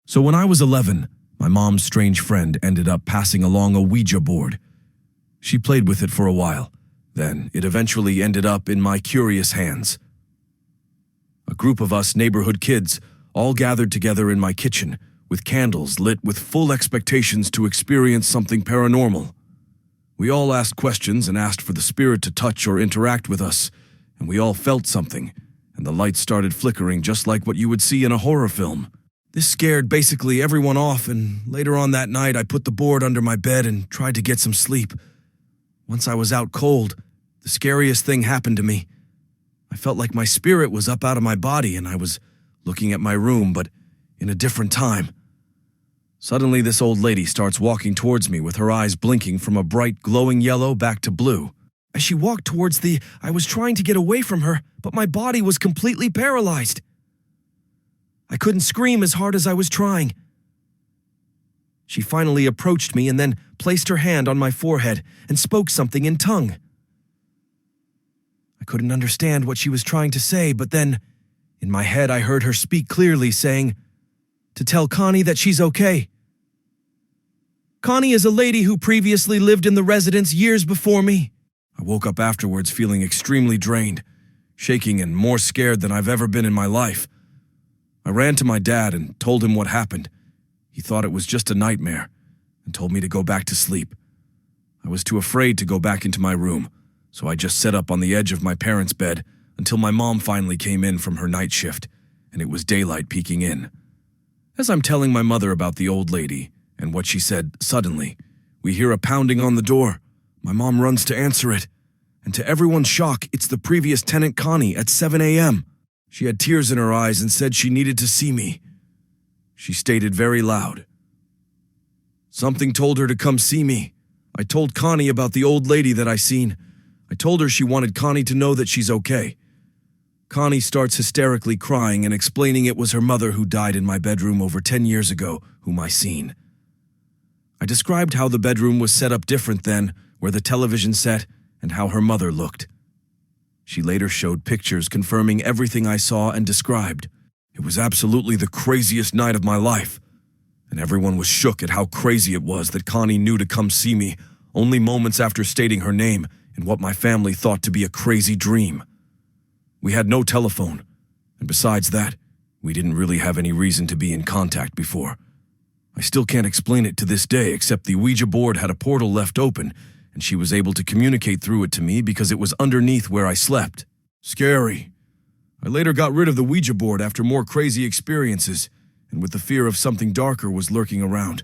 So when I was 11, my mom's strange friend ended up passing along a Ouija board. She played with it for a while. Then it eventually ended up in my curious hands. A group of us neighborhood kids all gathered together in my kitchen with candles lit with full expectations to experience something paranormal. We all asked questions and asked for the spirit to touch or interact with us, and we all felt something, and the lights started flickering just like what you would see in a horror film. This scared basically everyone off, and later on that night I put the board under my bed and tried to get some sleep. Once I was out cold, the scariest thing happened to me. I felt like my spirit was up out of my body and I was looking at my room, but in a different time. Suddenly this old lady starts walking towards me with her eyes blinking from a bright glowing yellow back to blue. As she walked towards I was trying to get away from her, but my body was completely paralyzed. I couldn't scream as hard as I was trying. She finally approached me and then placed her hand on my forehead and spoke something in tongue. I couldn't understand what she was trying to say, but then, in my head I heard her speak clearly, saying, "To tell Connie that she's okay. Connie is a lady who previously lived in the residence years before me." I woke up afterwards feeling extremely drained, shaking and more scared than I've ever been in my life. I ran to my dad and told him what happened. He thought it was just a nightmare and told me to go back to sleep. I was too afraid to go back into my room, so I just sat up on the edge of my parents' bed until my mom finally came in from her night shift, and it was daylight peeking in. As I'm telling my mother about the old lady and what she said, suddenly, we hear a pounding on the door. My mom runs to answer it, and to everyone's shock, it's the previous tenant Connie at 7 a.m. She had tears in her eyes and said she needed to see me. She stated very loud, "Something told her to come see me." I told Connie about the old lady that I seen. I told her she wanted Connie to know that she's okay. Connie starts hysterically crying and explaining it was her mother who died in my bedroom over 10 years ago, whom I seen. I described how the bedroom was set up different then, where the television set, and how her mother looked. She later showed pictures confirming everything I saw and described. It was absolutely the craziest night of my life, and everyone was shook at how crazy it was that Connie knew to come see me only moments after stating her name in what my family thought to be a crazy dream. We had no telephone, and besides that, we didn't really have any reason to be in contact before. I still can't explain it to this day, except the Ouija board had a portal left open, and she was able to communicate through it to me because it was underneath where I slept. Scary. I later got rid of the Ouija board after more crazy experiences, and with the fear of something darker was lurking around.